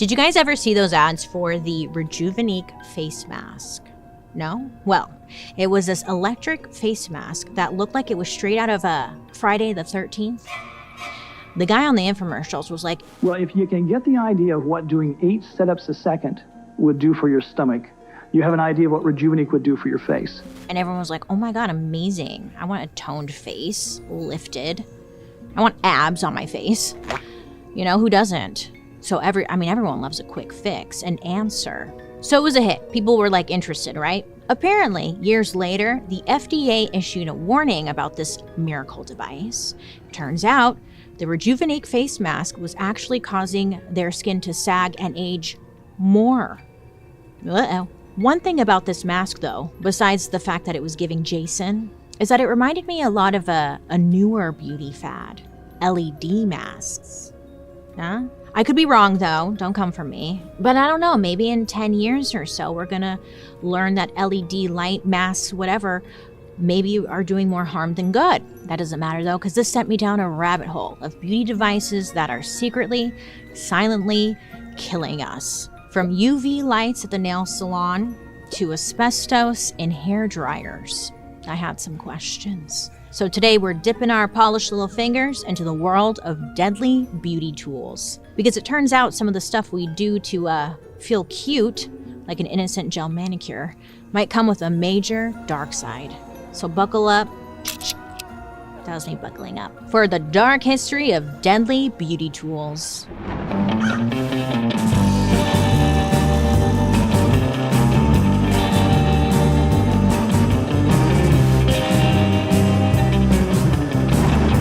Did you guys ever see those ads for the Rejuvenate face mask? No? Well, it was this electric face mask that looked like it was straight out of Friday the 13th. The guy on the infomercials was like, well, if you can get the idea of what doing 8 setups a second would do for your stomach, you have an idea of what Rejuvenate would do for your face. And everyone was like, oh my God, amazing. I want a toned face, lifted. I want abs on my face. You know, who doesn't? So everyone loves a quick fix, an answer. So it was a hit. People were like interested, right? Apparently, years later, the FDA issued a warning about this miracle device. Turns out, the Rejuvenate face mask was actually causing their skin to sag and age more. Uh-oh. One thing about this mask, though, besides the fact that it was giving Jason, is that it reminded me a lot of a newer beauty fad, LED masks. Huh? I could be wrong, though. Don't come for me. But I don't know. Maybe in 10 years or so, we're going to learn that LED light masks, whatever, maybe are doing more harm than good. That doesn't matter, though, because this sent me down a rabbit hole of beauty devices that are secretly, silently killing us. From UV lights at the nail salon to asbestos in hair dryers. I had some questions. So today we're dipping our polished little fingers into the world of deadly beauty tools. Because it turns out some of the stuff we do to feel cute, like an innocent gel manicure, might come with a major dark side. So buckle up. That was me buckling up. For the dark history of deadly beauty tools.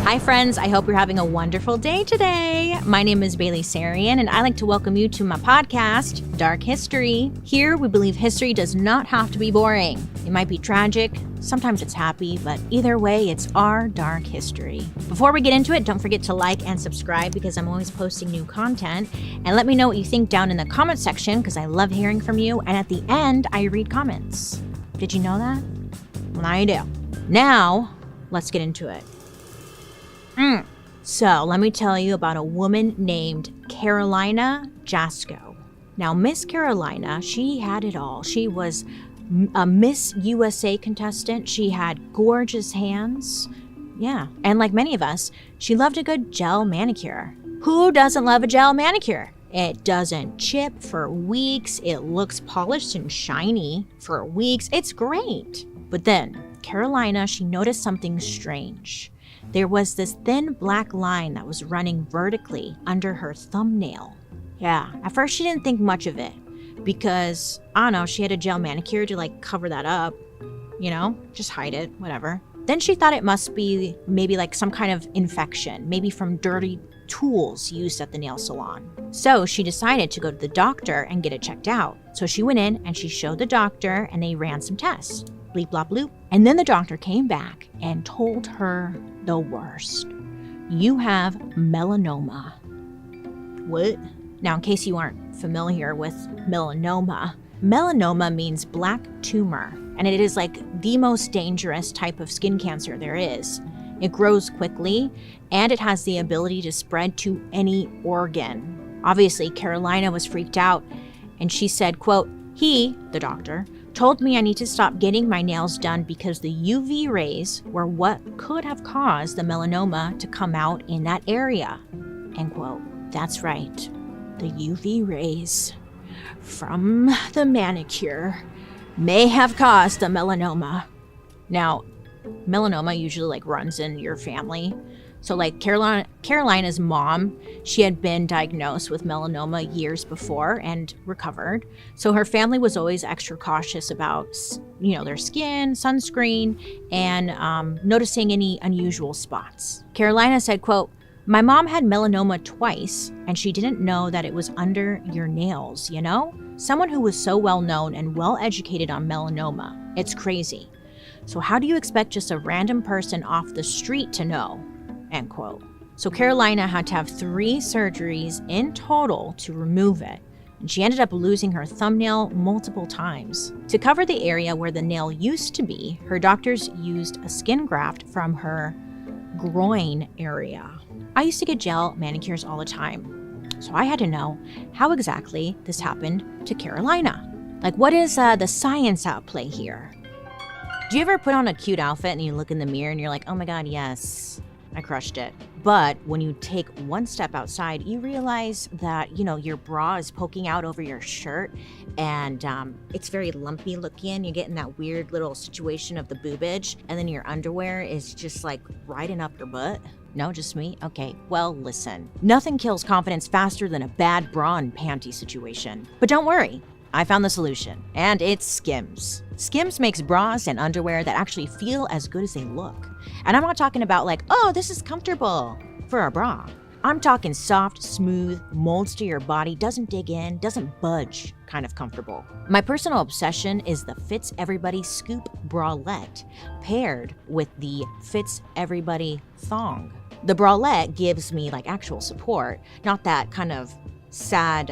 Hi friends, I hope you're having a wonderful day today. My name is Bailey Sarian and I like to welcome you to my podcast, Dark History. Here we believe history does not have to be boring. It might be tragic, sometimes it's happy, but either way, it's our dark history. Before we get into it, don't forget to like and subscribe because I'm always posting new content. And let me know what you think down in the comment section because I love hearing from you. And at the end, I read comments. Did you know that? Well, now you do. Now, let's get into it. So let me tell you about a woman named Carolina Jasko. Now, Miss Carolina, she had it all. She was a Miss USA contestant. She had gorgeous hands. Yeah, and like many of us, she loved a good gel manicure. Who doesn't love a gel manicure? It doesn't chip for weeks. It looks polished and shiny for weeks. It's great. But then, Carolina, she noticed something strange. There was this thin black line that was running vertically under her thumbnail. Yeah, at first she didn't think much of it because, I don't know, she had a gel manicure to like cover that up, you know, just hide it, whatever. Then she thought it must be maybe like some kind of infection, maybe from dirty tools used at the nail salon. So she decided to go to the doctor and get it checked out. So she went in and she showed the doctor and they ran some tests. Bleep, blop, bloop. And then the doctor came back and told her the worst. You have melanoma. What? Now, in case you aren't familiar with melanoma, melanoma means black tumor, and it is like the most dangerous type of skin cancer there is. It grows quickly, and it has the ability to spread to any organ. Obviously, Carolina was freaked out, and she said, quote, he, the doctor, told me I need to stop getting my nails done because the UV rays were what could have caused the melanoma to come out in that area. End quote. That's right. The UV rays from the manicure may have caused the melanoma. Now, melanoma usually like runs in your family. So like Carolina's mom, she had been diagnosed with melanoma years before and recovered. So her family was always extra cautious about, you know, their skin, sunscreen, and noticing any unusual spots. Carolina said, quote, my mom had melanoma twice and she didn't know that it was under your nails, you know? Someone who was so well known and well educated on melanoma. It's crazy. So how do you expect just a random person off the street to know? End quote. So Carolina had to have 3 surgeries in total to remove it. And she ended up losing her thumbnail multiple times. To cover the area where the nail used to be, her doctors used a skin graft from her groin area. I used to get gel manicures all the time. So I had to know how exactly this happened to Carolina. Like, what is the science at play here? Do you ever put on a cute outfit and you look in the mirror and you're like, oh my God, yes, I crushed it. But when you take one step outside, you realize that, your bra is poking out over your shirt and it's very lumpy looking. You get in that weird little situation of the boobage, and then your underwear is just like riding up your butt. No, just me? Okay, well, listen. Nothing kills confidence faster than a bad bra and panty situation. But don't worry. I found the solution, and it's Skims. Skims makes bras and underwear that actually feel as good as they look. And I'm not talking about like, oh, this is comfortable for a bra. I'm talking soft, smooth, molds to your body, doesn't dig in, doesn't budge kind of comfortable. My personal obsession is the Fits Everybody Scoop Bralette paired with the Fits Everybody Thong. The bralette gives me like actual support, not that kind of sad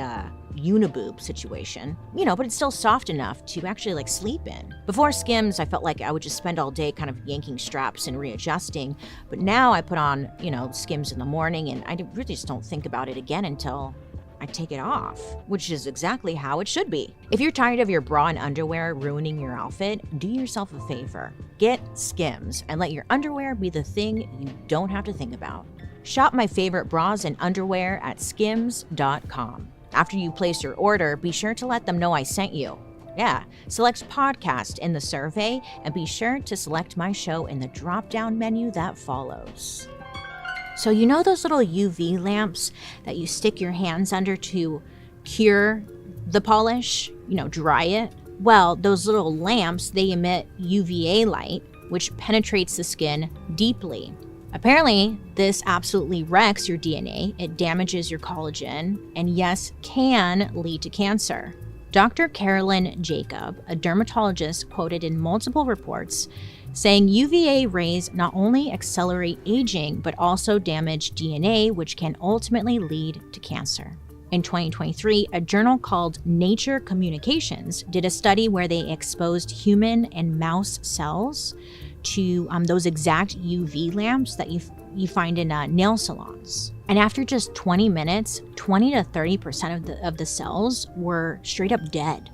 uniboob situation, but it's still soft enough to actually like sleep in. Before Skims, I felt like I would just spend all day kind of yanking straps and readjusting, but now I put on, Skims in the morning and I really just don't think about it again until I take it off, which is exactly how it should be. If you're tired of your bra and underwear ruining your outfit, do yourself a favor. Get Skims and let your underwear be the thing you don't have to think about. Shop my favorite bras and underwear at skims.com. After you place your order, be sure to let them know I sent you. Yeah, select podcast in the survey and be sure to select my show in the drop-down menu that follows. So those little UV lamps that you stick your hands under to cure the polish, dry it? Well, those little lamps, they emit UVA light, which penetrates the skin deeply. Apparently, this absolutely wrecks your DNA, it damages your collagen, and yes, can lead to cancer. Dr. Carolyn Jacob, a dermatologist quoted in multiple reports, saying UVA rays not only accelerate aging, but also damage DNA, which can ultimately lead to cancer. In 2023, a journal called Nature Communications did a study where they exposed human and mouse cells to those exact UV lamps that you find in nail salons. And after just 20 minutes, 20 to 30% of the cells were straight up dead.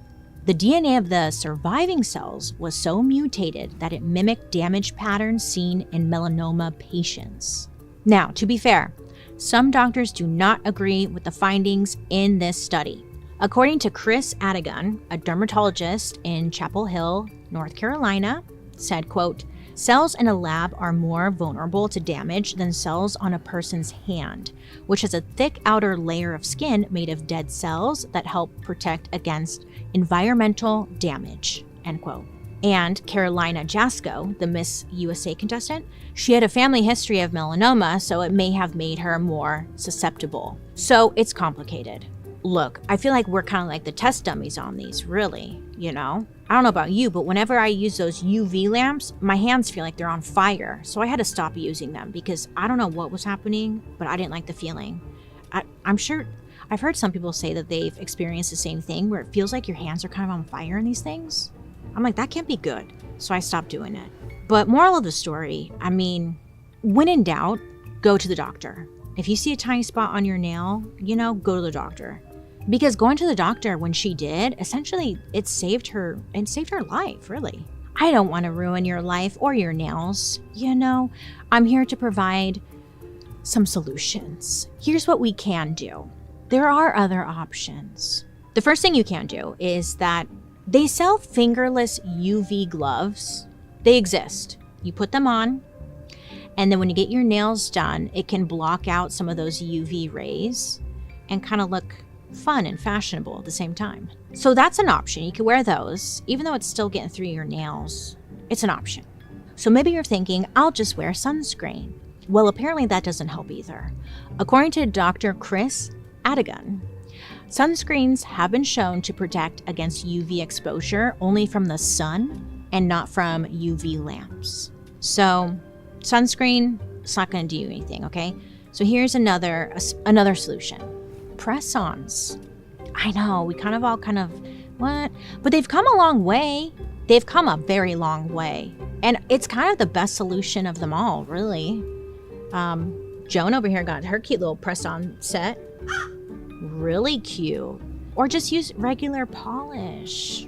The DNA of the surviving cells was so mutated that it mimicked damage patterns seen in melanoma patients. Now, to be fair, some doctors do not agree with the findings in this study. According to Chris Adigan, a dermatologist in Chapel Hill, North Carolina, said, quote, cells in a lab are more vulnerable to damage than cells on a person's hand, which has a thick outer layer of skin made of dead cells that help protect against environmental damage, end quote. And Carolina Jasko, the Miss USA contestant, she had a family history of melanoma, so it may have made her more susceptible. So it's complicated. Look, I feel like we're kind of like the test dummies on these, really, I don't know about you, but whenever I use those UV lamps, my hands feel like they're on fire. So I had to stop using them because I don't know what was happening, but I didn't like the feeling. I'm sure I've heard some people say that they've experienced the same thing where it feels like your hands are kind of on fire in these things. I'm like, that can't be good. So I stopped doing it. But moral of the story, when in doubt, go to the doctor. If you see a tiny spot on your nail, go to the doctor. Because going to the doctor when she did, essentially it saved her life, really. I don't want to ruin your life or your nails. I'm here to provide some solutions. Here's what we can do. There are other options. The first thing you can do is that they sell fingerless UV gloves. They exist. You put them on, and then when you get your nails done, it can block out some of those UV rays and kind of look fun and fashionable at the same time. So that's an option. You can wear those, even though it's still getting through your nails. It's an option. So maybe you're thinking, I'll just wear sunscreen. Well, apparently that doesn't help either. According to Dr. Chris Adigan, sunscreens have been shown to protect against UV exposure only from the sun and not from UV lamps. So sunscreen, it's not going to do you anything, okay? So here's another solution. Press-ons. I know, we what? But they've come a long way. They've come a very long way. And it's kind of the best solution of them all, really. Joan over here got her cute little press-on set. really cute. Or just use regular polish.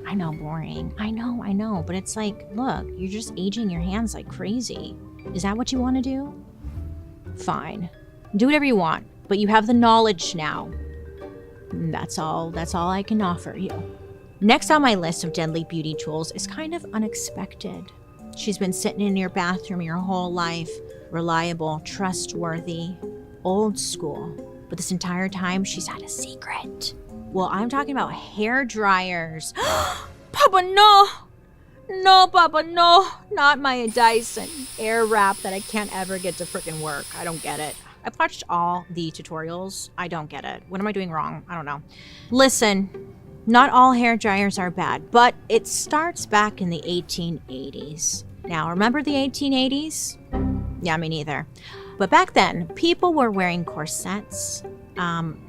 I know, boring. I know. But it's like, look, you're just aging your hands like crazy. Is that what you want to do? Fine. Do whatever you want, but you have the knowledge now. That's all I can offer you. Next on my list of deadly beauty tools is kind of unexpected. She's been sitting in your bathroom your whole life. Reliable, trustworthy, old school. But this entire time, she's had a secret. Well, I'm talking about hair dryers. Papa, no! No, Papa, no! Not my Dyson Airwrap that I can't ever get to freaking work. I don't get it. I've watched all the tutorials. I don't get it. What am I doing wrong? I don't know. Listen, not all hair dryers are bad, but it starts back in the 1880s. Now, remember the 1880s? Yeah, me neither. But back then, people were wearing corsets,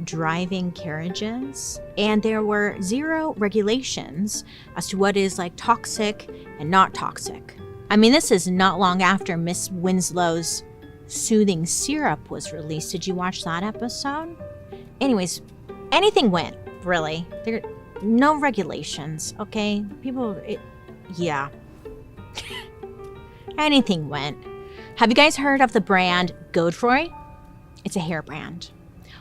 driving carriages, and there were zero regulations as to what is like toxic and not toxic. I mean, this is not long after Miss Winslow's Soothing Syrup was released. Did you watch that episode? Anyways, anything went, really. There no regulations, okay? Yeah. Anything went. Have you guys heard of the brand Godefroy? It's a hair brand.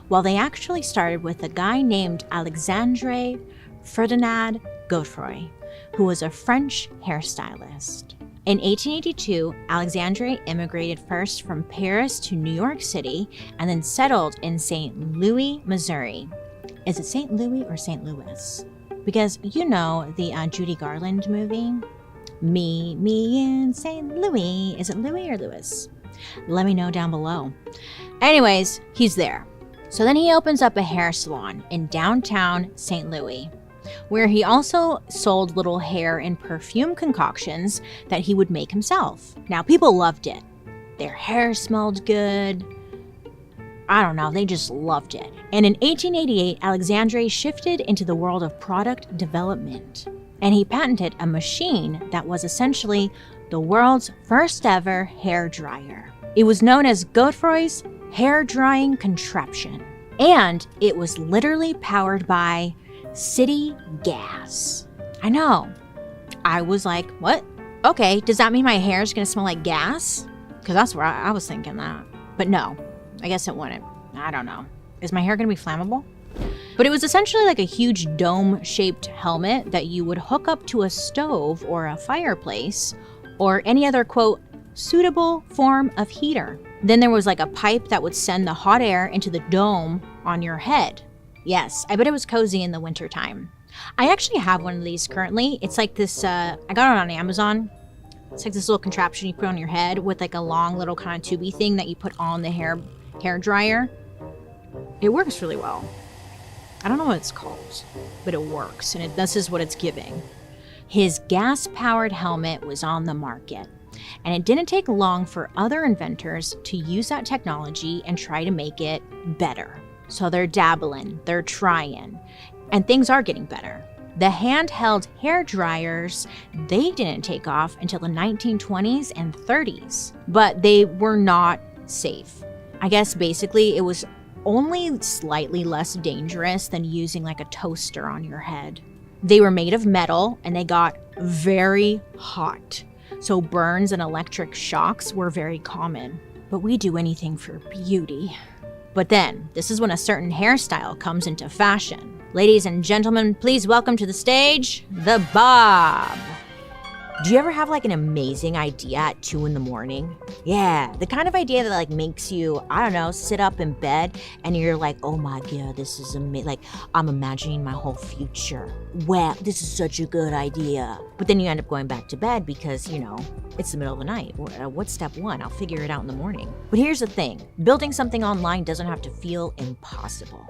Well, they actually started with a guy named Alexandre Ferdinand Godefroy, who was a French hairstylist. In 1882, Alexandre immigrated first from Paris to New York City and then settled in St. Louis, Missouri. Is it St. Louis or St. Louis? Because you know the Judy Garland movie? Me in St. Louis. Is it Louis or Louis? Let me know down below. Anyways, he's there. So then he opens up a hair salon in downtown St. Louis, where he also sold little hair and perfume concoctions that he would make himself. Now, people loved it. Their hair smelled good. I don't know, they just loved it. And in 1888, Alexandre shifted into the world of product development. And he patented a machine that was essentially the world's first ever hair dryer. It was known as Godefroy's hair drying contraption. And it was literally powered by city gas. I know. I was like, what? Okay, does that mean my hair is gonna smell like gas? Because that's where I was thinking that. But no, I guess it wouldn't. I don't know. Is my hair gonna be flammable? But it was essentially like a huge dome-shaped helmet that you would hook up to a stove or a fireplace or any other, quote, suitable form of heater. Then there was like a pipe that would send the hot air into the dome on your head. Yes, I bet it was cozy in the wintertime. I actually have one of these currently. It's like this, I got it on Amazon. It's like this little contraption you put on your head with like a long little kind of tubey thing that you put on the hair dryer. It works really well. I don't know what it's called, but it works, and this is what it's giving. His gas-powered helmet was on the market, and it didn't take long for other inventors to use that technology and try to make it better. So they're dabbling, they're trying, and things are getting better. The handheld hair dryers, they didn't take off until the 1920s and 30s, but they were not safe. I guess basically it was only slightly less dangerous than using like a toaster on your head. They were made of metal and they got very hot. So burns and electric shocks were very common. But we do anything for beauty. But then, this is when a certain hairstyle comes into fashion. Ladies and gentlemen, please welcome to the stage, the bob. Do you ever have like an amazing idea at 2 a.m? Yeah, the kind of idea that like makes you, I don't know, sit up in bed and you're like, oh my God, this is amazing. Like I'm imagining my whole future. Wow, this is such a good idea. But then you end up going back to bed because, you know, it's the middle of the night. What's step one? I'll figure it out in the morning. But here's the thing. Building something online doesn't have to feel impossible.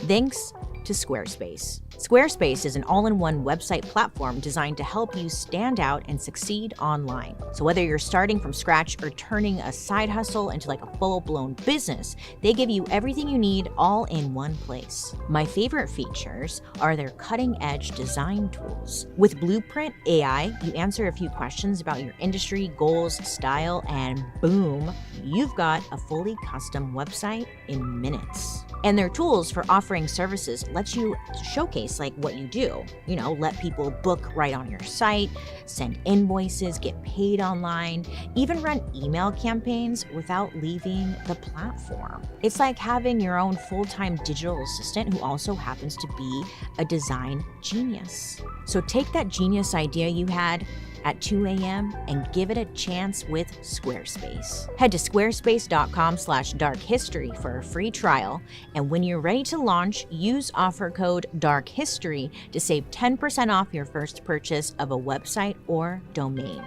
Thanks to Squarespace. Squarespace is an all-in-one website platform designed to help you stand out and succeed online. So whether you're starting from scratch or turning a side hustle into like a full-blown business, they give you everything you need all in one place. My favorite features are their cutting-edge design tools. With Blueprint AI, you answer a few questions about your industry, goals, style, and boom, you've got a fully custom website in minutes. And their tools for offering services lets you showcase like what you do. You know, let people book right on your site, send invoices, get paid online, even run email campaigns without leaving the platform. It's like having your own full-time digital assistant who also happens to be a design genius. So take that genius idea you had at 2 a.m. and give it a chance with Squarespace. Head to squarespace.com/darkhistory for a free trial, and when you're ready to launch, use offer code DARKHISTORY to save 10% off your first purchase of a website or domain.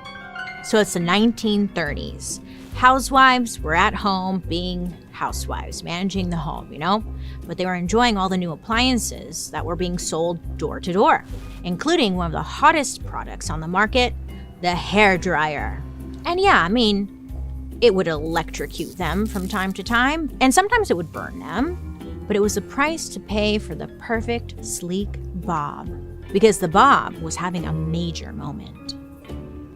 So it's the 1930s. Housewives were at home being housewives, managing the home, you know? But they were enjoying all the new appliances that were being sold door to door, including one of the hottest products on the market, the hairdryer. And yeah, I mean, it would electrocute them from time to time, and sometimes it would burn them, but it was the price to pay for the perfect, sleek bob, because the bob was having a major moment.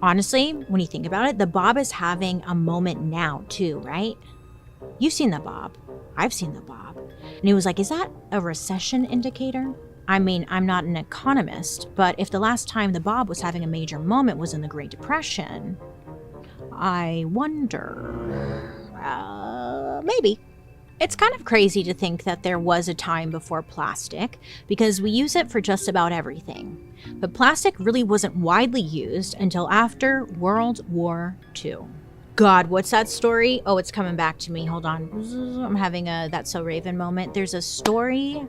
Honestly, when you think about it, the bob is having a moment now too, right? You've seen the bob. I've seen the bob. And he was like, is that a recession indicator? I mean, I'm not an economist, but if the last time the bob was having a major moment was in the Great Depression, I wonder, maybe. It's kind of crazy to think that there was a time before plastic because we use it for just about everything. But plastic really wasn't widely used until after World War II. God, what's that story? Oh, it's coming back to me. Hold on. I'm having a That's So Raven moment. There's a story,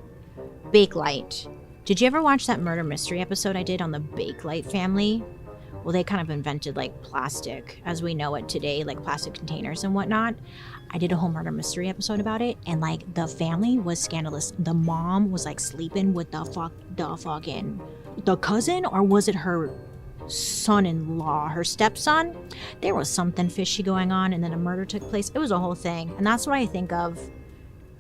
Bakelite. Did you ever watch that murder mystery episode I did on the Bakelite family? Well, they kind of invented like plastic as we know it today, like plastic containers and whatnot. I did a whole murder mystery episode about it, and like the family was scandalous. The mom was like sleeping with the cousin, or was it her son-in-law, her stepson? There was something fishy going on, and then a murder took place. It was a whole thing, and that's what I think of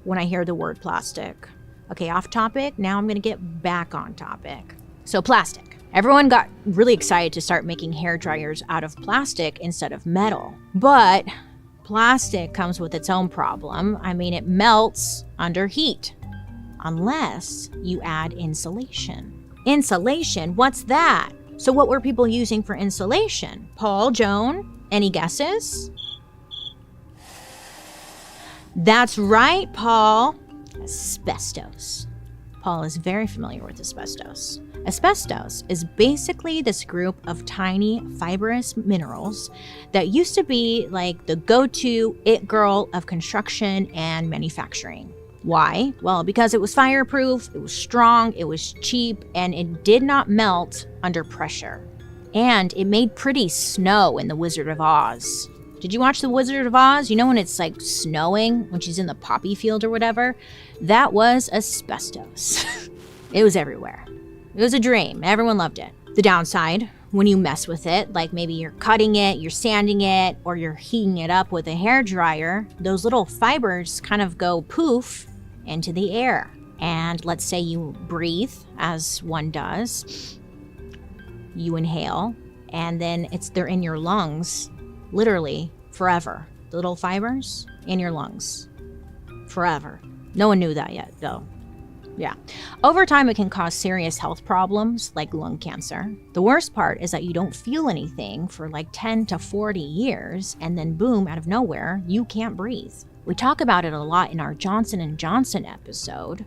when I hear the word plastic. Okay, off topic. Now I'm gonna get back on topic. So plastic. Everyone got really excited to start making hair dryers out of plastic instead of metal, but plastic comes with its own problem. I mean, it melts under heat, unless you add insulation. Insulation, what's that? So what were people using for insulation? Paul, Joan, any guesses? That's right, Paul. Asbestos. Paul is very familiar with asbestos. Asbestos is basically this group of tiny fibrous minerals that used to be like the go-to it girl of construction and manufacturing. Why? Well, because it was fireproof, it was strong, it was cheap, and it did not melt under pressure. And it made pretty snow in The Wizard of Oz. Did you watch The Wizard of Oz? You know when it's like snowing, when she's in the poppy field or whatever? That was asbestos. It was everywhere. It was a dream. Everyone loved it. The downside, when you mess with it, like maybe you're cutting it, you're sanding it, or you're heating it up with a hairdryer, those little fibers kind of go poof into the air. And let's say you breathe, as one does, you inhale, and then they're in your lungs, literally forever. The little fibers in your lungs, forever. No one knew that yet, though. Yeah. Over time, it can cause serious health problems like lung cancer. The worst part is that you don't feel anything for like 10 to 40 years, and then boom, out of nowhere, you can't breathe. We talk about it a lot in our Johnson & Johnson episode.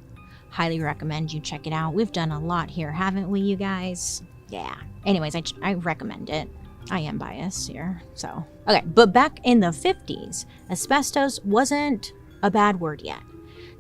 Highly recommend you check it out. We've done a lot here, haven't we, you guys? Yeah. Anyways, I recommend it. I am biased here, so. Okay, but back in the 50s, asbestos wasn't a bad word yet.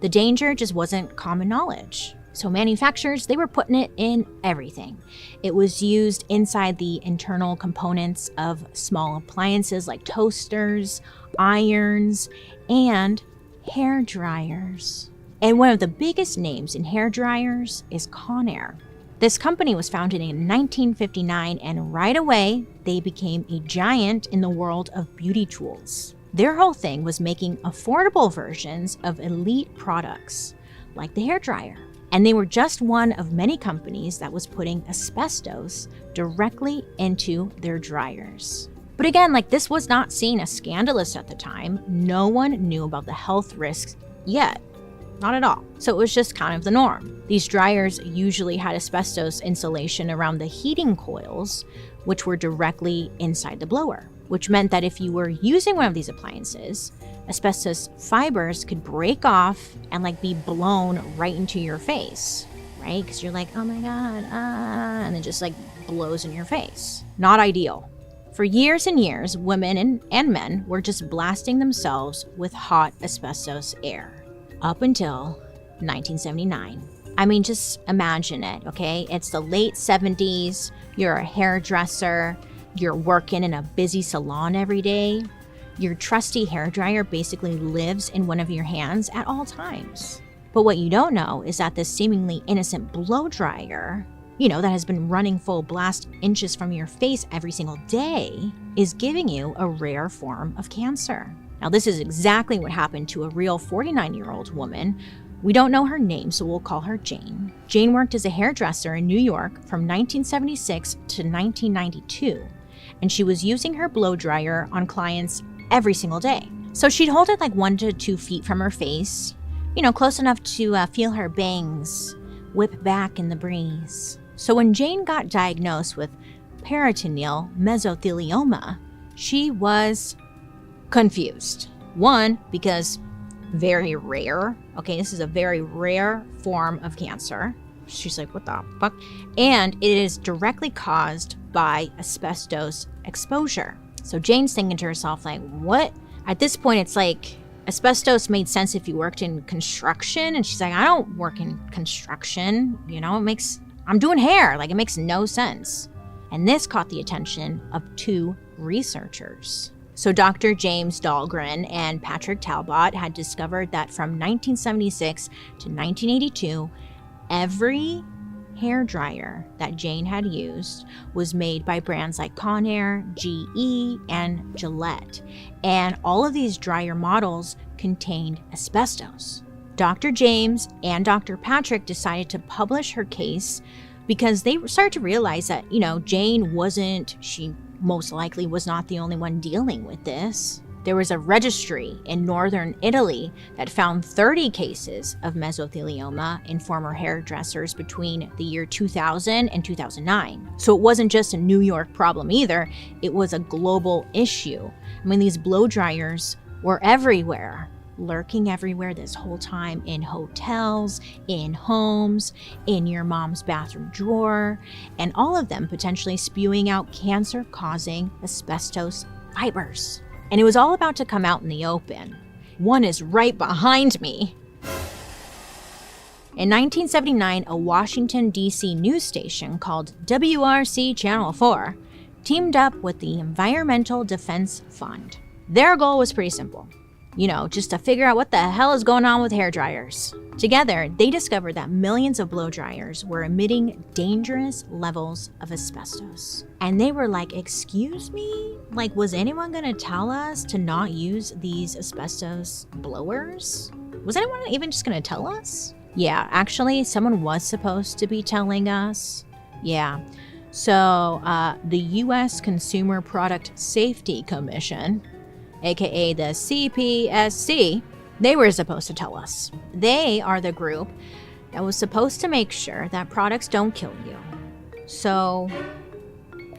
The danger just wasn't common knowledge. So manufacturers, they were putting it in everything. It was used inside the internal components of small appliances like toasters, irons, and hair dryers. And one of the biggest names in hair dryers is Conair. This company was founded in 1959, and right away, they became a giant in the world of beauty tools. Their whole thing was making affordable versions of elite products, like the hairdryer. And they were just one of many companies that was putting asbestos directly into their dryers. But again, like, this was not seen as scandalous at the time. No one knew about the health risks yet. Not at all. So it was just kind of the norm. These dryers usually had asbestos insulation around the heating coils, which were directly inside the blower, which meant that if you were using one of these appliances, asbestos fibers could break off and like be blown right into your face, right? Because you're like, oh my God, and it just like blows in your face. Not ideal. For years and years, women and men were just blasting themselves with hot asbestos air. Up until 1979. I mean, just imagine it, okay? It's the late 70s, you're a hairdresser, you're working in a busy salon every day. Your trusty hairdryer basically lives in one of your hands at all times. But what you don't know is that this seemingly innocent blow dryer, that has been running full blast inches from your face every single day, is giving you a rare form of cancer. Now, this is exactly what happened to a real 49-year-old woman. We don't know her name, so we'll call her Jane. Jane worked as a hairdresser in New York from 1976 to 1992, and she was using her blow dryer on clients every single day. So she'd hold it like 1 to 2 feet from her face, close enough to feel her bangs whip back in the breeze. So when Jane got diagnosed with peritoneal mesothelioma, she was confused. One, because very rare. Okay, this is a very rare form of cancer. She's like, what the fuck? And it is directly caused by asbestos exposure. So Jane's thinking to herself, like, what? At this point, it's like asbestos made sense if you worked in construction. And she's like, I don't work in construction. I'm doing hair. Like, it makes no sense. And this caught the attention of 2 researchers. So Dr. James Dahlgren and Patrick Talbot had discovered that from 1976 to 1982, every hairdryer that Jane had used was made by brands like Conair, GE, and Gillette. And all of these dryer models contained asbestos. Dr. James and Dr. Patrick decided to publish her case because they started to realize that, Jane she most likely was not the only one dealing with this. There was a registry in northern Italy that found 30 cases of mesothelioma in former hairdressers between the year 2000 and 2009. So it wasn't just a New York problem either, it was a global issue. I mean, these blow dryers were everywhere, lurking everywhere this whole time, in hotels, in homes, in your mom's bathroom drawer, and all of them potentially spewing out cancer-causing asbestos fibers. And it was all about to come out in the open. One is right behind me. In 1979, a Washington, D.C. news station called WRC Channel 4 teamed up with the Environmental Defense Fund. Their goal was pretty simple. Just to figure out what the hell is going on with hair dryers. Together, they discovered that millions of blow dryers were emitting dangerous levels of asbestos. And they were like, excuse me? Like, was anyone gonna tell us to not use these asbestos blowers? Was anyone even just gonna tell us? Yeah, actually, someone was supposed to be telling us. Yeah. So, the U.S. Consumer Product Safety Commission, aka the CPSC, they were supposed to tell us. They are the group that was supposed to make sure that products don't kill you. So,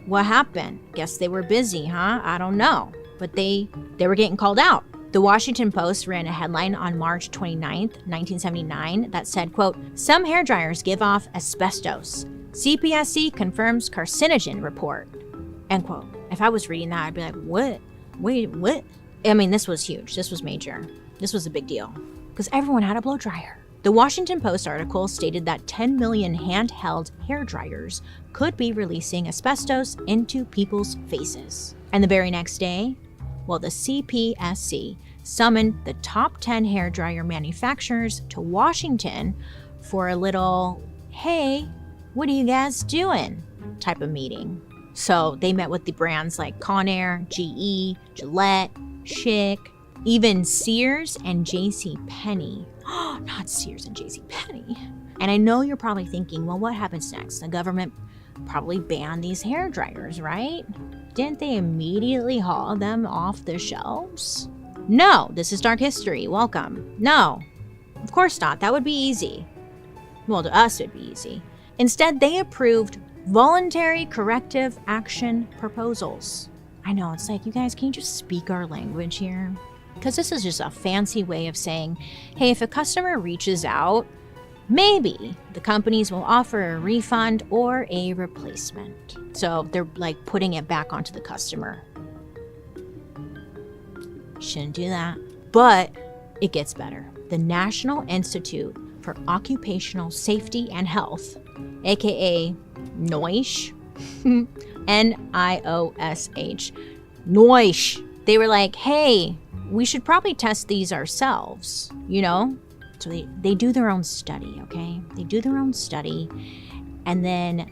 what happened? Guess they were busy, huh? I don't know. But they were getting called out. The Washington Post ran a headline on March 29th, 1979 that said, quote, "Some hairdryers give off asbestos. CPSC confirms carcinogen report." End quote. If I was reading that, I'd be like, what? Wait, what? I mean, this was huge. This was major. This was a big deal because everyone had a blow dryer. The Washington Post article stated that 10 million handheld hair dryers could be releasing asbestos into people's faces. And the very next day, the CPSC summoned the top 10 hair dryer manufacturers to Washington for a little, hey, what are you guys doing type of meeting. So they met with the brands like Conair, GE, Gillette, Schick, even Sears and JCPenney. Not Sears and JCPenney. And I know you're probably thinking, well, what happens next? The government probably banned these hair dryers, right? Didn't they immediately haul them off the shelves? No, this is Dark History. Welcome. No, of course not. That would be easy. Well, to us, it would be easy. Instead, they approved voluntary corrective action proposals. I know, it's like, you guys, can you just speak our language here? Because this is just a fancy way of saying, hey, if a customer reaches out, maybe the companies will offer a refund or a replacement. So they're like putting it back onto the customer. Shouldn't do that. But it gets better. The National Institute for Occupational Safety and Health, aka NIOSH, NIOSH, NIOSH. They were like, hey, we should probably test these ourselves, you know? So they do their own study, okay? They do their own study, and then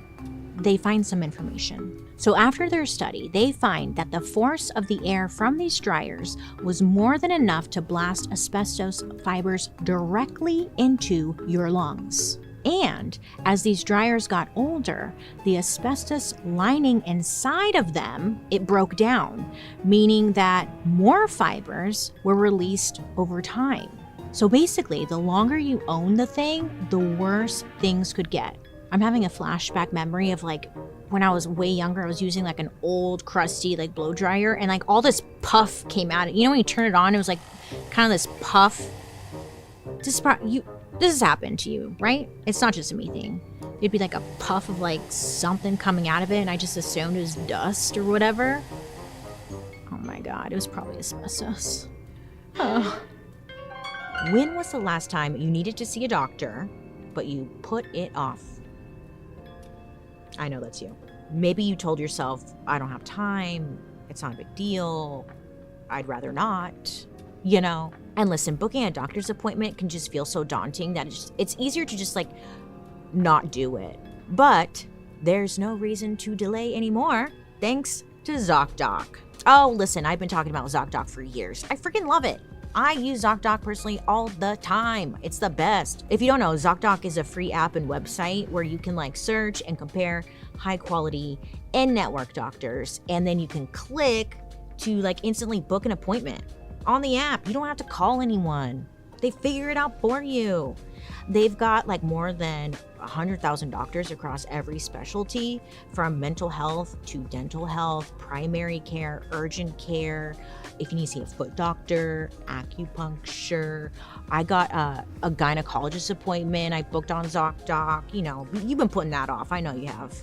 they find some information. So after their study, they find that the force of the air from these dryers was more than enough to blast asbestos fibers directly into your lungs. And as these dryers got older, the asbestos lining inside of them, it broke down, meaning that more fibers were released over time. So basically, the longer you own the thing, the worse things could get. I'm having a flashback memory of like when I was way younger, I was using like an old crusty like blow dryer, and like all this puff came out. You know, when you turn it on, it was like kind of this puff. This has happened to you, right? It's not just a me thing. It'd be like a puff of like something coming out of it, and I just assumed it was dust or whatever. Oh my God, it was probably asbestos. Oh. When was the last time you needed to see a doctor, but you put it off? I know that's you. Maybe you told yourself, I don't have time, it's not a big deal, I'd rather not, you know? And listen, booking a doctor's appointment can just feel so daunting that it's easier to just like not do it. But there's no reason to delay anymore, thanks to ZocDoc. Oh, listen, I've been talking about ZocDoc for years. I freaking love it. I use ZocDoc personally all the time. It's the best. If you don't know, ZocDoc is a free app and website where you can like search and compare high quality in-network doctors, and then you can click to like instantly book an appointment on the app. You don't have to call anyone. They figure it out for you. They've got like more than 100,000 doctors across every specialty, from mental health to dental health, primary care, urgent care. If you need to see a foot doctor, acupuncture. I got a gynecologist appointment I booked on ZocDoc. You know, you've been putting that off. I know you have.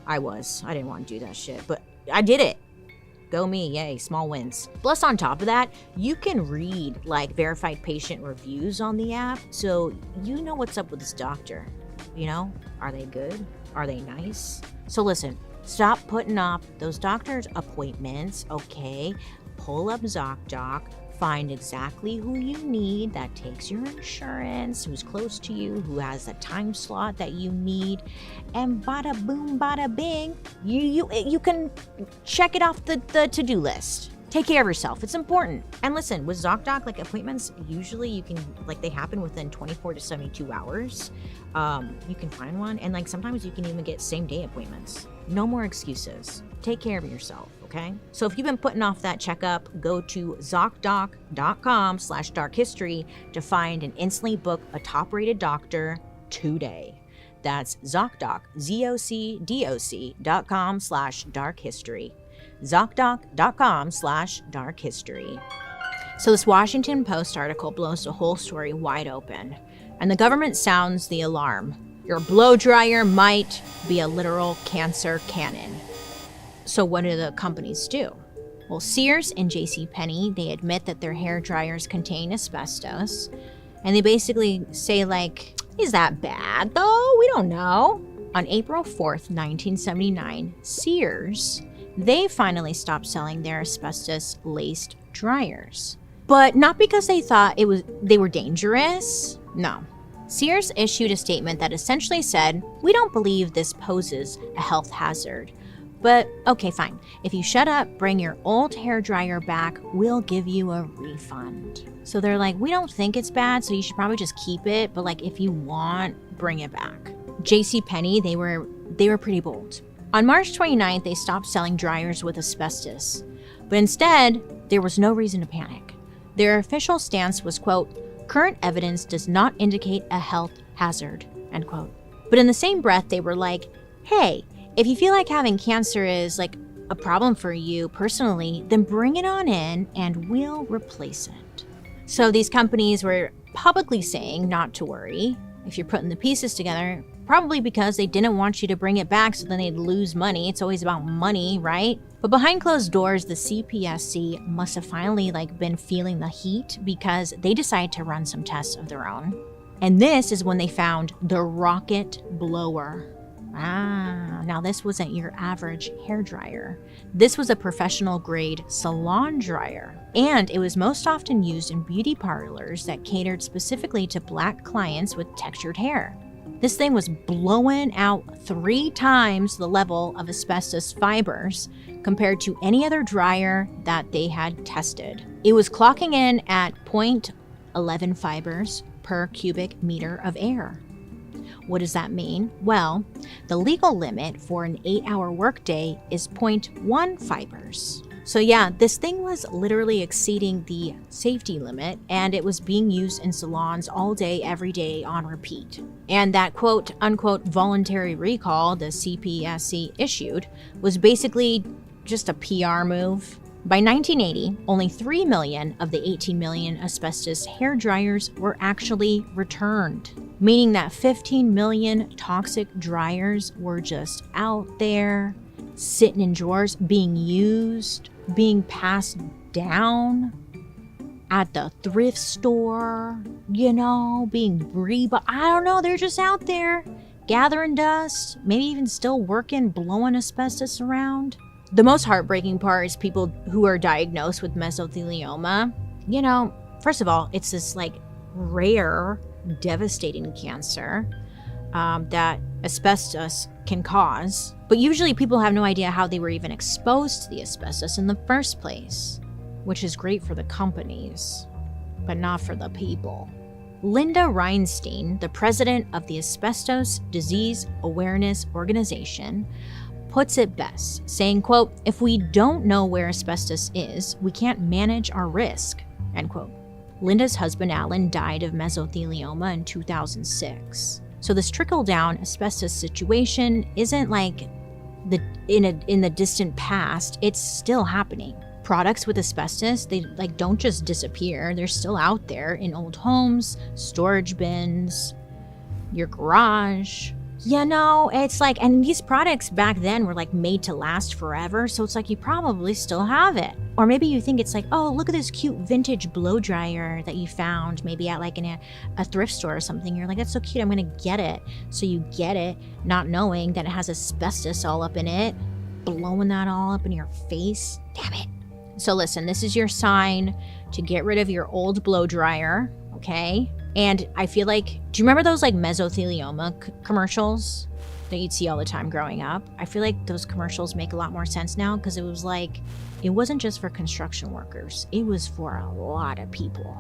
I didn't want to do that shit, but I did it. Go me, yay, small wins. Plus, on top of that, you can read like verified patient reviews on the app, so you know what's up with this doctor. You know, are they good? Are they nice? So listen, stop putting off those doctor's appointments, okay? Pull up ZocDoc, find exactly who you need that takes your insurance, who's close to you, who has the time slot that you need, and bada boom, bada bing, you can check it off the to-do list. Take care of yourself. It's important. And listen, with ZocDoc, like appointments, usually you can, like they happen within 24 to 72 hours. You can find one, and like sometimes you can even get same day appointments. No more excuses. Take care of yourself, okay? So if you've been putting off that checkup, go to ZocDoc.com/darkhistory to find and instantly book a top-rated doctor today. That's ZocDoc, ZocDoc.com/darkhistory. ZocDoc.com/darkhistory. So this Washington Post article blows the whole story wide open, and the government sounds the alarm. Your blow dryer might be a literal cancer cannon. So what do the companies do? Well, Sears and JCPenney, they admit that their hair dryers contain asbestos, and they basically say like, is that bad though? We don't know. On April 4th, 1979, Sears, they finally stopped selling their asbestos-laced dryers. But not because they thought they were dangerous. No. Sears issued a statement that essentially said, we don't believe this poses a health hazard. But okay, fine. If you shut up, bring your old hairdryer back, we'll give you a refund. So they're like, we don't think it's bad, so you should probably just keep it. But like, if you want, bring it back. JCPenney, they were pretty bold. On March 29th, they stopped selling dryers with asbestos. But instead, there was no reason to panic. Their official stance was, quote, current evidence does not indicate a health hazard, end quote. But in the same breath, they were like, hey, if you feel like having cancer is like a problem for you personally, then bring it on in and we'll replace it. So these companies were publicly saying not to worry if you're putting the pieces together, probably because they didn't want you to bring it back so then they'd lose money. It's always about money, right? But behind closed doors, the CPSC must have finally been feeling the heat because they decided to run some tests of their own. And this is when they found the rocket blower. Now this wasn't your average hairdryer. This was a professional grade salon dryer. And it was most often used in beauty parlors that catered specifically to Black clients with textured hair. This thing was blowing out 3 times the level of asbestos fibers compared to any other dryer that they had tested. It was clocking in at 0.11 fibers per cubic meter of air. What does that mean? Well, the legal limit for an 8-hour workday is 0.1 fibers. So yeah, this thing was literally exceeding the safety limit, and it was being used in salons all day, every day on repeat. And that quote unquote voluntary recall the CPSC issued was basically just a PR move. By 1980, only 3 million of the 18 million asbestos hair dryers were actually returned, meaning that 15 million toxic dryers were just out there, sitting in drawers, being used, being passed down at the thrift store, being rebought. I don't know, they're just out there gathering dust, maybe even still working, blowing asbestos around. The most heartbreaking part is people who are diagnosed with mesothelioma. First of all, it's this rare, devastating cancer that asbestos can cause. But usually people have no idea how they were even exposed to the asbestos in the first place, which is great for the companies, but not for the people. Linda Reinstein, the president of the Asbestos Disease Awareness Organization, puts it best, saying, quote, if we don't know where asbestos is, we can't manage our risk, end quote. Linda's husband, Alan, died of mesothelioma in 2006. So this trickle-down asbestos situation isn't in the distant past, it's still happening. Products with asbestos, they don't just disappear, they're still out there in old homes, storage bins, your garage. It's and these products back then were made to last forever, so it's you probably still have it. Or maybe you think it's oh, look at this cute vintage blow dryer that you found maybe at in a thrift store or something. You're that's so cute, I'm gonna get it. So you get it, not knowing that it has asbestos all up in it, blowing that all up in your face. Damn it. So listen, this is your sign to get rid of your old blow dryer, okay? And I feel do you remember those mesothelioma commercials that you'd see all the time growing up? I feel those commercials make a lot more sense now because it was it wasn't just for construction workers. It was for a lot of people.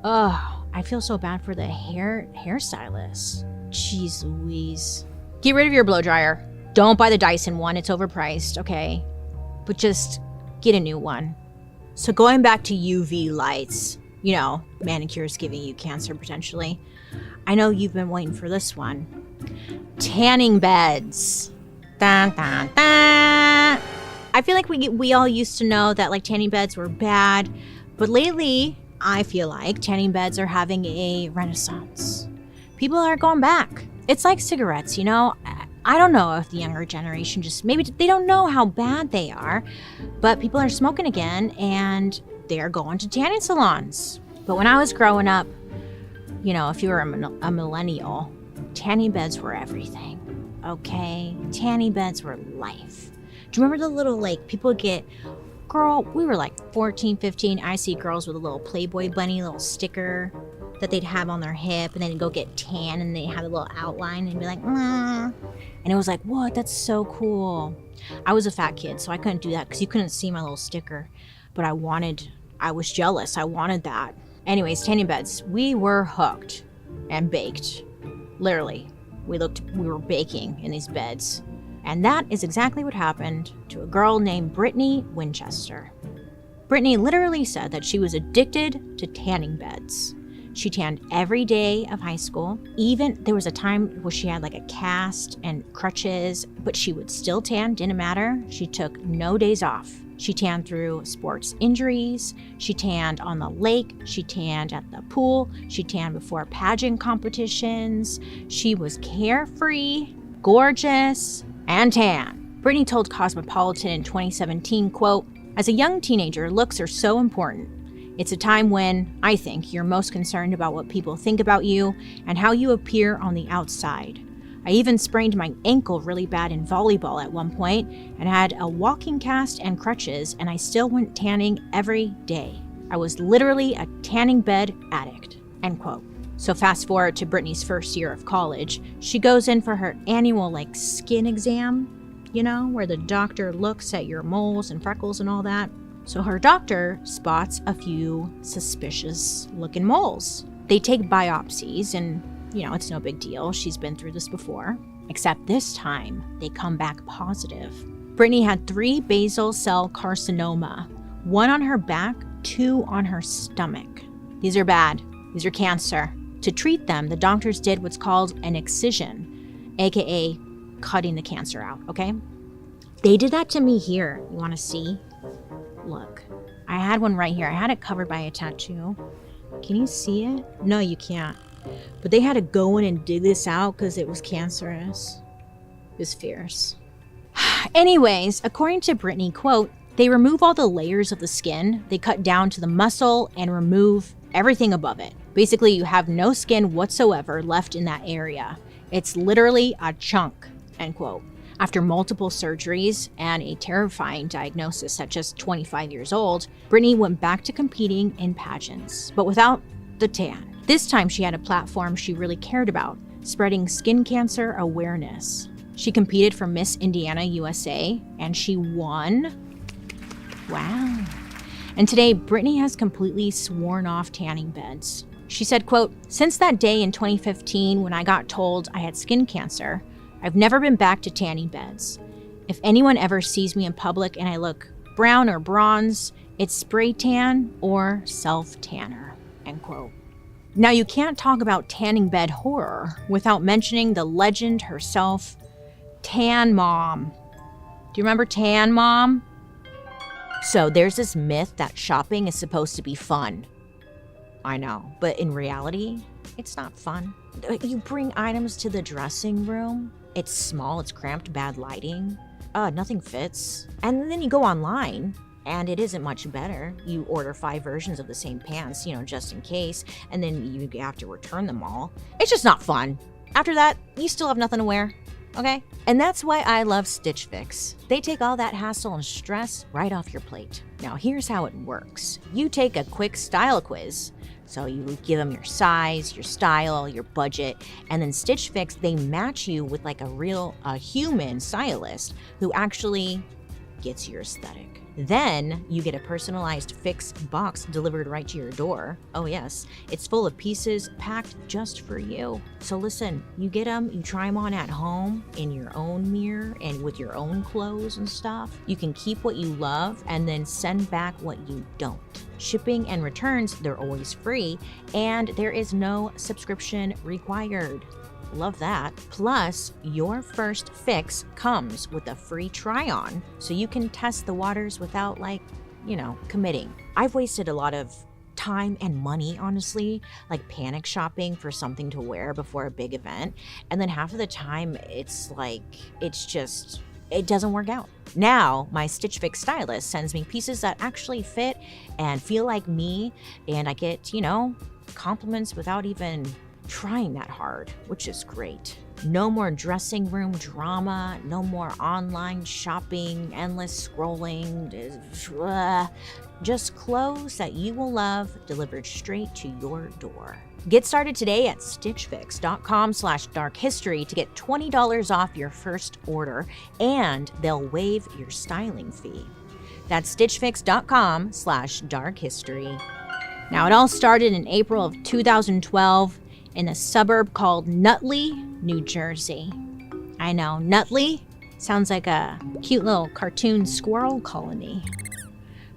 Ugh, I feel so bad for the hairstylists. Jeez Louise. Get rid of your blow dryer. Don't buy the Dyson one. It's overpriced, okay? But just get a new one. So going back to UV lights, manicures giving you cancer potentially. I know you've been waiting for this one. Tanning beds. Dun, dun, dun. I feel we all used to know that tanning beds were bad, but lately I feel tanning beds are having a renaissance. People are going back. It's like cigarettes, I don't know if the younger generation maybe they don't know how bad they are, but people are smoking again and they're going to tanning salons. But when I was growing up, if you were a millennial, tanning beds were everything, okay? Tanning beds were life. Do you remember the little, people get, girl, we were 14, 15, I see girls with a little Playboy bunny, little sticker. that they'd have on their hip, and then they'd go get tan, and they have a little outline, and be like, and it was like, what? That's so cool. I was a fat kid, so I couldn't do that because you couldn't see my little sticker, but I was jealous. I wanted that. Anyways, tanning beds. We were hooked and baked. Literally, we were baking in these beds. And that is exactly what happened to a girl named Brittany Winchester. Brittany literally said that she was addicted to tanning beds. She tanned every day of high school. Even there was a time where she had like a cast and crutches, but she would still tan, didn't matter. She took no days off. She tanned through sports injuries. She tanned on the lake. She tanned at the pool. She tanned before pageant competitions. She was carefree, gorgeous, and tan. Brittany told Cosmopolitan in 2017, quote, "As a young teenager, looks are so important. It's a time when, I think, you're most concerned about what people think about you and how you appear on the outside. I even sprained my ankle really bad in volleyball at one point and had a walking cast and crutches, and I still went tanning every day. I was literally a tanning bed addict," end quote. So fast forward to Brittany's first year of college. She goes in for her annual skin exam, where the doctor looks at your moles and freckles and all that. So her doctor spots a few suspicious looking moles. They take biopsies and, it's no big deal. She's been through this before. Except this time, they come back positive. Brittany had 3 basal cell carcinoma, 1 on her back, 2 on her stomach. These are bad. These are cancer. To treat them, the doctors did what's called an excision, aka cutting the cancer out, okay? They did that to me here. You want to see? Look, I had one right here. I had it covered by a tattoo. Can you see it? No, you can't. But they had to go in and dig this out because it was cancerous. It was fierce. Anyways, according to Brittany, quote, "They remove all the layers of the skin. They cut down to the muscle and remove everything above it. Basically, you have no skin whatsoever left in that area. It's literally a chunk," end quote. After multiple surgeries and a terrifying diagnosis at just 25 years old, Brittany went back to competing in pageants, but without the tan. This time she had a platform she really cared about, spreading skin cancer awareness. She competed for Miss Indiana USA, and she won. Wow. And today, Brittany has completely sworn off tanning beds. She said, quote, "Since that day in 2015 when I got told I had skin cancer, I've never been back to tanning beds. If anyone ever sees me in public and I look brown or bronze, it's spray tan or self-tanner," end quote. Now, you can't talk about tanning bed horror without mentioning the legend herself, Tan Mom. Do you remember Tan Mom? So there's this myth that shopping is supposed to be fun. I know, but in reality, it's not fun. You bring items to the dressing room. It's small, it's cramped, bad lighting. Nothing fits. And then you go online, and it isn't much better. You order 5 versions of the same pants, just in case, and then you have to return them all. It's just not fun. After that, you still have nothing to wear, okay? And that's why I love Stitch Fix. They take all that hassle and stress right off your plate. Now, here's how it works. You take a quick style quiz. So you give them your size, your style, your budget, and then Stitch Fix, they match you with a human stylist who actually gets your aesthetic. Then you get a personalized Fix box delivered right to your door. Oh yes, it's full of pieces packed just for you. So listen, you get them, you try them on at home in your own mirror and with your own clothes and stuff. You can keep what you love and then send back what you don't. Shipping and returns, they're always free, and there is no subscription required. Love that. Plus, your first fix comes with a free try-on, so you can test the waters without, committing. I've wasted a lot of time and money, honestly, panic shopping for something to wear before a big event, and then half of the time, it doesn't work out. Now, my Stitch Fix stylist sends me pieces that actually fit and feel like me, and I get, compliments without even trying that hard, which is great. No more dressing room drama, no more online shopping, endless scrolling, just clothes that you will love delivered straight to your door. Get started today at stitchfix.com/darkhistory to get $20 off your first order, and they'll waive your styling fee. That's stitchfix.com/darkhistory. Now, it all started in April of 2012 in a suburb called Nutley, New Jersey. I know, Nutley sounds like a cute little cartoon squirrel colony,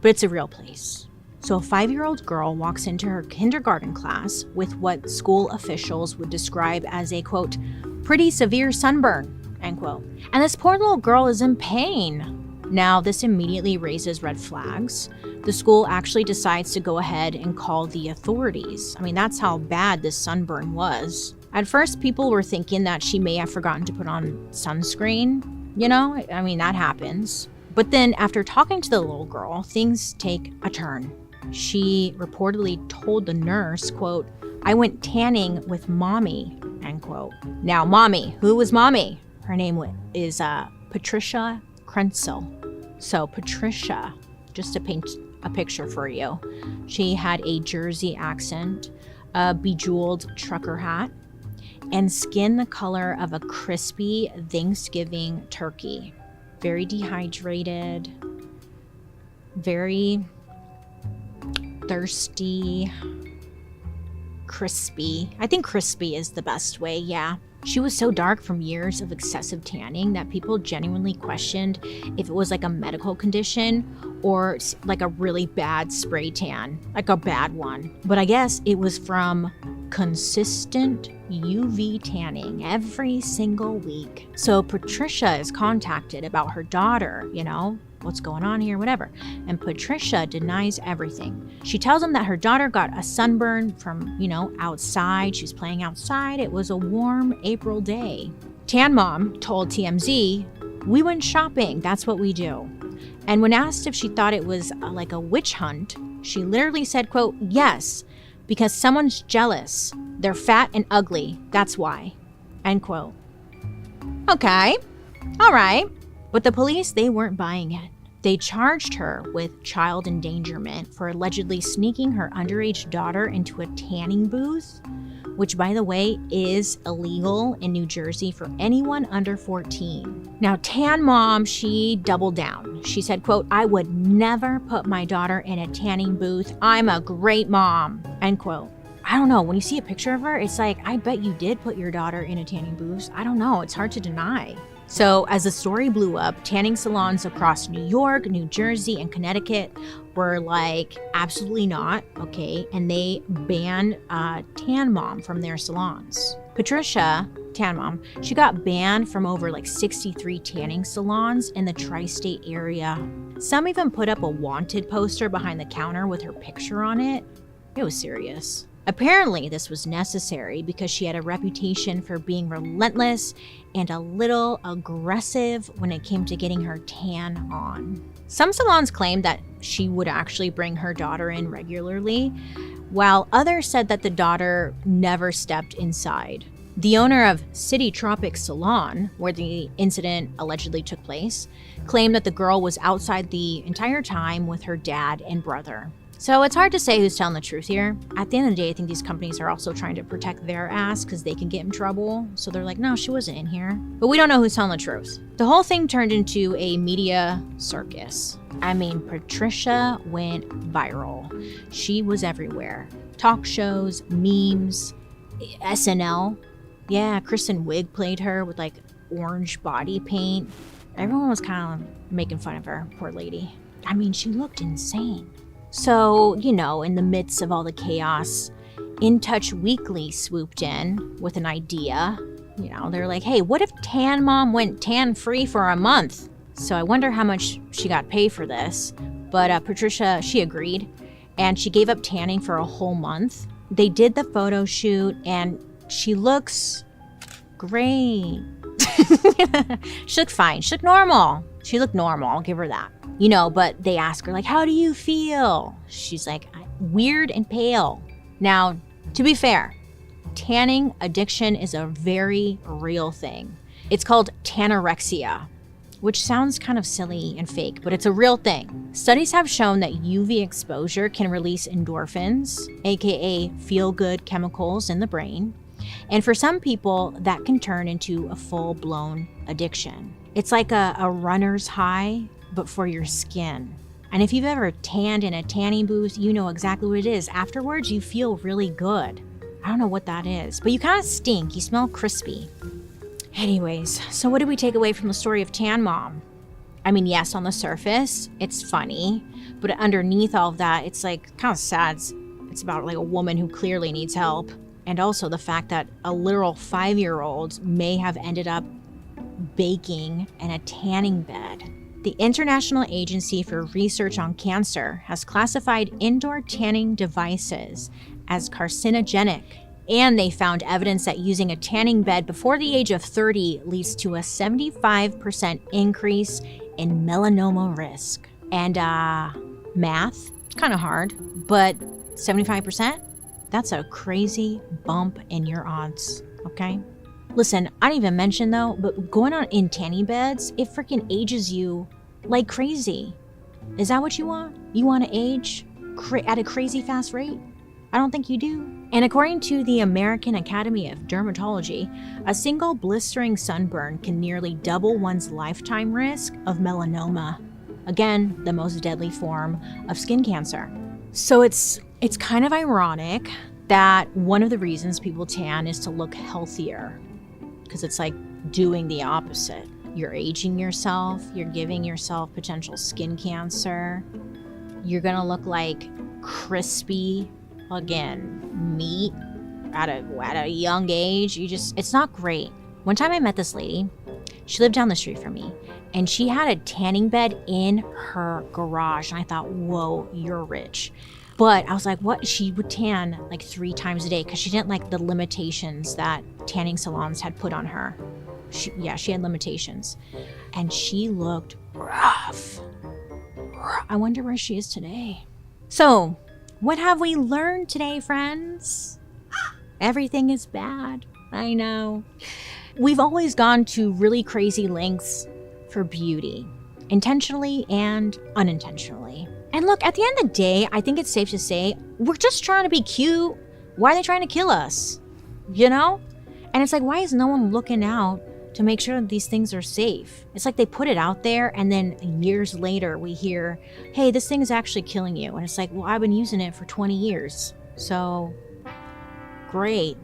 but it's a real place. So a 5-year-old girl walks into her kindergarten class with what school officials would describe as a, quote, pretty severe sunburn, end quote. And this poor little girl is in pain. Now, this immediately raises red flags. The school actually decides to go ahead and call the authorities. I mean, that's how bad this sunburn was. At first, people were thinking that she may have forgotten to put on sunscreen. You know, I mean, that happens. But then after talking to the little girl, things take a turn. She reportedly told the nurse, quote, I went tanning with mommy, end quote. Now, mommy, who was mommy? Her name is Patricia Krenzel. So Patricia, just to paint a picture for you, she had a Jersey accent, a bejeweled trucker hat, and skin the color of a crispy Thanksgiving turkey. Very dehydrated, very thirsty, crispy. I think crispy is the best way, yeah. She was so dark from years of excessive tanning that people genuinely questioned if it was like a medical condition or like a really bad spray tan, like a bad one. But I guess it was from consistent UV tanning every single week. So Patricia is contacted about her daughter, you know, what's going on here, whatever. And Patricia denies everything. She tells him that her daughter got a sunburn from, you know, outside. She was playing outside. It was a warm April day. Tan Mom told TMZ, we went shopping. That's what we do. And when asked if she thought it was like a witch hunt, she literally said, quote, yes, because someone's jealous. They're fat and ugly. That's why, end quote. Okay. All right. But the police, they weren't buying it. They charged her with child endangerment for allegedly sneaking her underage daughter into a tanning booth, which, by the way, is illegal in New Jersey for anyone under 14. Now, Tan Mom, she doubled down. She said, quote, I would never put my daughter in a tanning booth. I'm a great mom, end quote. I don't know. When you see a picture of her, it's like, I bet you did put your daughter in a tanning booth. I don't know. It's hard to deny. So as the story blew up, tanning salons across New York, New Jersey, and Connecticut were like, absolutely not, okay? And they banned Tan Mom from their salons. Patricia, Tan Mom, she got banned from over like 63 tanning salons in the tri-state area. Some even put up a wanted poster behind the counter with her picture on it. It was serious. Apparently, this was necessary because she had a reputation for being relentless and a little aggressive when it came to getting her tan on. Some salons claimed that she would actually bring her daughter in regularly, while others said that the daughter never stepped inside. The owner of City Tropic Salon, where the incident allegedly took place, claimed that the girl was outside the entire time with her dad and brother. So it's hard to say who's telling the truth here. At the end of the day, I think these companies are also trying to protect their ass because they can get in trouble. So they're like, no, she wasn't in here. But we don't know who's telling the truth. The whole thing turned into a media circus. I mean, Patricia went viral. She was everywhere. Talk shows, memes, SNL. Yeah, Kristen Wiig played her with like orange body paint. Everyone was kind of making fun of her, poor lady. I mean, she looked insane. So, you know, in the midst of all the chaos, In Touch Weekly swooped in with an idea. You know, they're like, hey, what if Tan Mom went tan-free for a month? So I wonder how much she got paid for this. But Patricia, she agreed, and she gave up tanning for a whole month. They did the photo shoot, and she looks great. She looked fine. She looked normal. She looked normal. I'll give her that. You know, but they ask her, like, how do you feel? She's like, weird and pale. Now, to be fair, tanning addiction is a very real thing. It's called tanorexia, which sounds kind of silly and fake, but it's a real thing. Studies have shown that UV exposure can release endorphins, aka feel-good chemicals in the brain. And for some people, that can turn into a full-blown addiction. It's like a runner's high, but for your skin. And if you've ever tanned in a tanning booth, you know exactly what it is. Afterwards, you feel really good. I don't know what that is, but you kind of stink. You smell crispy. Anyways, so what did we take away from the story of Tan Mom? I mean, yes, on the surface, it's funny, but underneath all of that, it's like kind of sad. It's about like a woman who clearly needs help. And also the fact that a literal 5-year-old may have ended up baking in a tanning bed. The International Agency for Research on Cancer has classified indoor tanning devices as carcinogenic, and they found evidence that using a tanning bed before the age of 30 leads to a 75% increase in melanoma risk. And math, kind of hard, but 75%? That's a crazy bump in your odds, okay? Listen, I didn't even mention though, but going on in tanning beds, it freaking ages you like crazy. Is that what you want? You want to age at a crazy fast rate? I don't think you do. And according to the American Academy of Dermatology, a single blistering sunburn can nearly double one's lifetime risk of melanoma. Again, the most deadly form of skin cancer. So it's kind of ironic that one of the reasons people tan is to look healthier, because it's like doing the opposite. You're aging yourself, you're giving yourself potential skin cancer, you're gonna look like crispy, again, meat at a young age. It's not great. One time I met this lady, she lived down the street from me, and she had a tanning bed in her garage, and I thought, whoa, you're rich. But I was like, what? She would tan like 3 times a day because she didn't like the limitations that tanning salons had put on her. She had limitations. And she looked rough. I wonder where she is today. So, what have we learned today, friends? Everything is bad. I know. We've always gone to really crazy lengths for beauty, intentionally and unintentionally. And look, at the end of the day, I think it's safe to say, we're just trying to be cute. Why are they trying to kill us? You know? And it's like, why is no one looking out to make sure that these things are safe? It's like they put it out there, and then years later we hear, hey, this thing is actually killing you. And it's like, well, I've been using it for 20 years. So, great.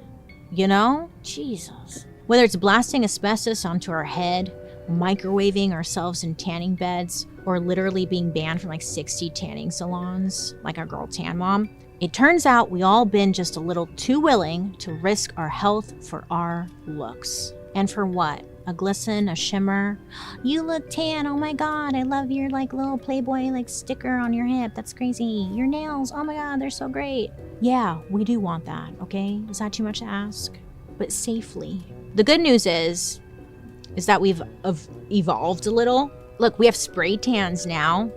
You know? Jesus. Whether it's blasting asbestos onto our head, microwaving ourselves in tanning beds, or literally being banned from like 60 tanning salons, like our girl Tan Mom, it turns out we all been just a little too willing to risk our health for our looks. And for what? A glisten, a shimmer? You look tan, oh my god, I love your like little Playboy like sticker on your hip, that's crazy. Your nails, oh my god, they're so great. Yeah, we do want that, okay? Is that too much to ask? But safely. The good news is that we've evolved a little. Look, we have spray tans now.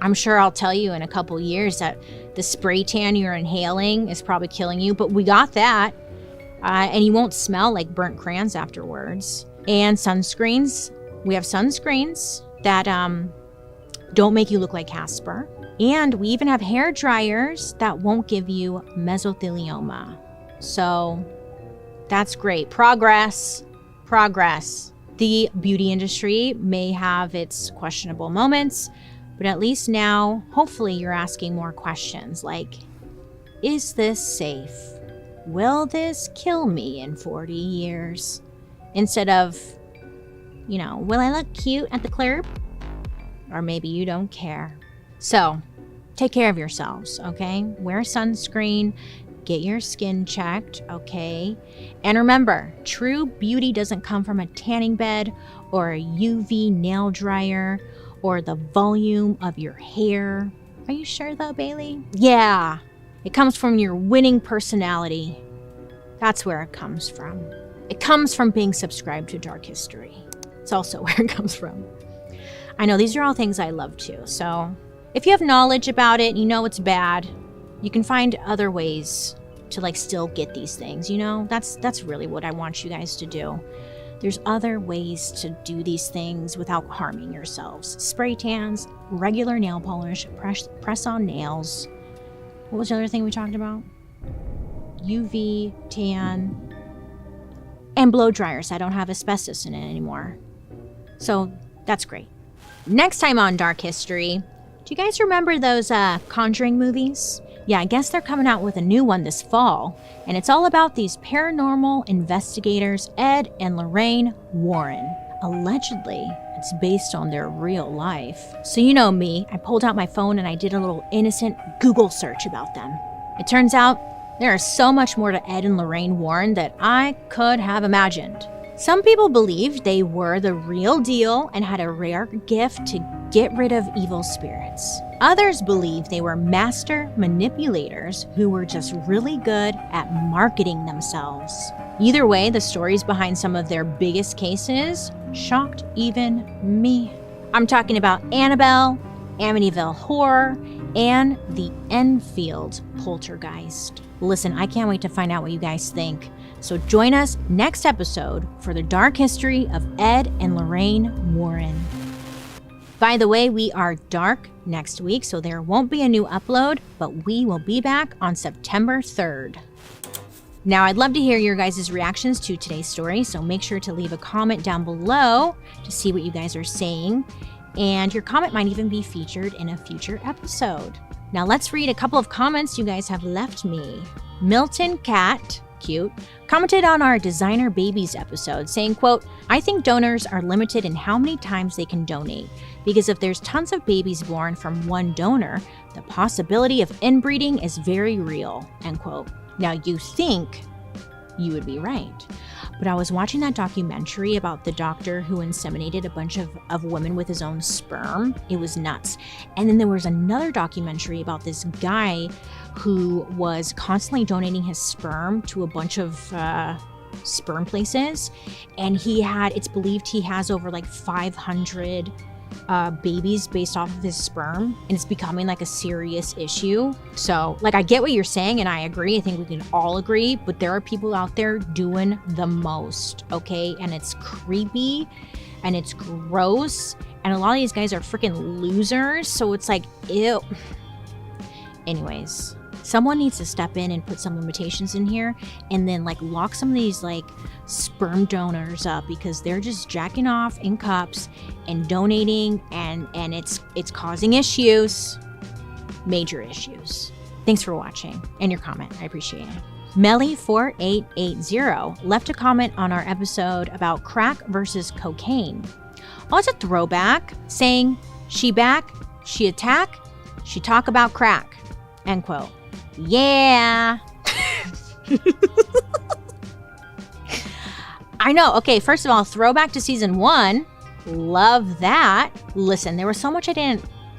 I'm sure I'll tell you in a couple years that the spray tan you're inhaling is probably killing you, but we got that. And you won't smell like burnt crayons afterwards. And sunscreens. We have sunscreens that don't make you look like Casper. And we even have hair dryers that won't give you mesothelioma. So that's great. Progress. The beauty industry may have its questionable moments, but at least now, hopefully you're asking more questions like, is this safe? Will this kill me in 40 years? Instead of, will I look cute at the club? Or maybe you don't care. So, take care of yourselves, okay? Wear sunscreen. Get your skin checked, okay? And remember, true beauty doesn't come from a tanning bed or a UV nail dryer or the volume of your hair. Are you sure though, Bailey? Yeah, it comes from your winning personality. That's where it comes from. It comes from being subscribed to Dark History. It's also where it comes from. I know these are all things I love too, so if you have knowledge about it and you know it's bad, you can find other ways to still get these things, That's really what I want you guys to do. There's other ways to do these things without harming yourselves. Spray tans, regular nail polish, press on nails. What was the other thing we talked about? UV, tan, and blow dryers. I don't have asbestos in it anymore. So that's great. Next time on Dark History, do you guys remember those Conjuring movies? Yeah, I guess they're coming out with a new one this fall, and it's all about these paranormal investigators, Ed and Lorraine Warren. Allegedly, it's based on their real life. So you know me, I pulled out my phone and I did a little innocent Google search about them. It turns out there is so much more to Ed and Lorraine Warren that I could have imagined. Some people believed they were the real deal and had a rare gift to get rid of evil spirits. Others believed they were master manipulators who were just really good at marketing themselves. Either way, the stories behind some of their biggest cases shocked even me. I'm talking about Annabelle, Amityville Horror, and the Enfield Poltergeist. Listen, I can't wait to find out what you guys think. So join us next episode for the dark history of Ed and Lorraine Warren. By the way, we are dark next week, so there won't be a new upload, but we will be back on September 3rd. Now, I'd love to hear your guys' reactions to today's story, so make sure to leave a comment down below to see what you guys are saying, and your comment might even be featured in a future episode. Now, let's read a couple of comments you guys have left me. Milton Cat, cute, commented on our Designer Babies episode saying, quote, "I think donors are limited in how many times they can donate, because if there's tons of babies born from one donor, the possibility of inbreeding is very real," end quote. Now, you think you would be right, but I was watching that documentary about the doctor who inseminated a bunch of women with his own sperm. It was nuts. And then there was another documentary about this guy who was constantly donating his sperm to a bunch of sperm places. And it's believed he has over like 500 babies based off of his sperm, and it's becoming like a serious issue. So like, I get what you're saying and I agree. I think we can all agree, but there are people out there doing the most, okay? And it's creepy and it's gross, and a lot of these guys are freaking losers, so it's like, ew. Anyways, someone needs to step in and put some limitations in here, and then like lock some of these like sperm donors up, because they're just jacking off in cups and donating, and it's causing issues, major issues. Thanks for watching and your comment. I appreciate it. Melly4880 left a comment on our episode about crack versus cocaine. Oh, it's a throwback, saying, "She back, she attack, she talk about crack," end quote. Yeah. I know. Okay, first of all, throwback to season 1. Love that. Listen, there was so much I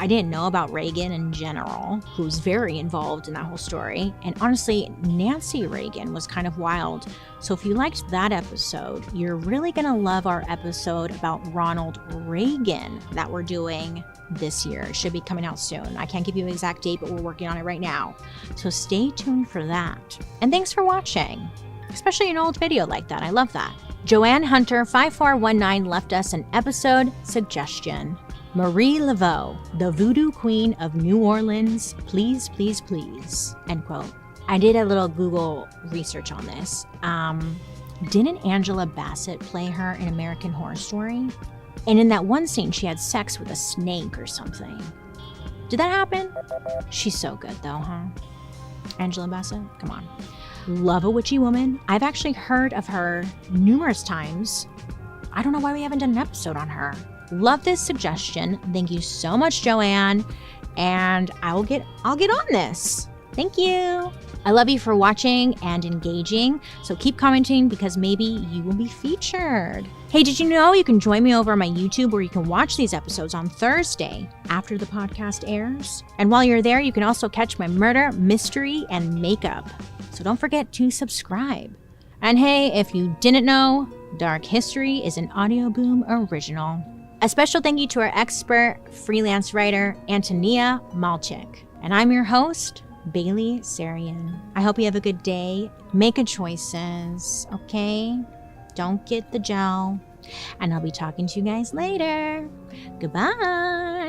didn't know about Reagan in general, who's very involved in that whole story. And honestly, Nancy Reagan was kind of wild. So if you liked that episode, you're really going to love our episode about Ronald Reagan that we're doing this year. It should be coming out soon. I can't give you an exact date, but we're working on it right now. So stay tuned for that. And thanks for watching, especially an old video like that. I love that. Joanne Hunter 5419 left us an episode suggestion. Marie Laveau, the voodoo queen of New Orleans, please, please, please, end quote. I did a little Google research on this. Didn't Angela Bassett play her in American Horror Story? And in that one scene, she had sex with a snake or something. Did that happen? She's so good though, huh? Angela Bassett, come on. Love a witchy woman. I've actually heard of her numerous times. I don't know why we haven't done an episode on her. Love this suggestion. Thank you so much, Joanne. And I'll get on this. Thank you. I love you for watching and engaging. So keep commenting, because maybe you will be featured. Hey, did you know you can join me over on my YouTube, where you can watch these episodes on Thursday after the podcast airs? And while you're there, you can also catch my murder, mystery, and makeup. So don't forget to subscribe. And hey, if you didn't know, Dark History is an Audio Boom original. A special thank you to our expert freelance writer, Antonia Malchik. And I'm your host, Bailey Sarian. I hope you have a good day. Make good choices, okay? Don't get the gel. And I'll be talking to you guys later. Goodbye.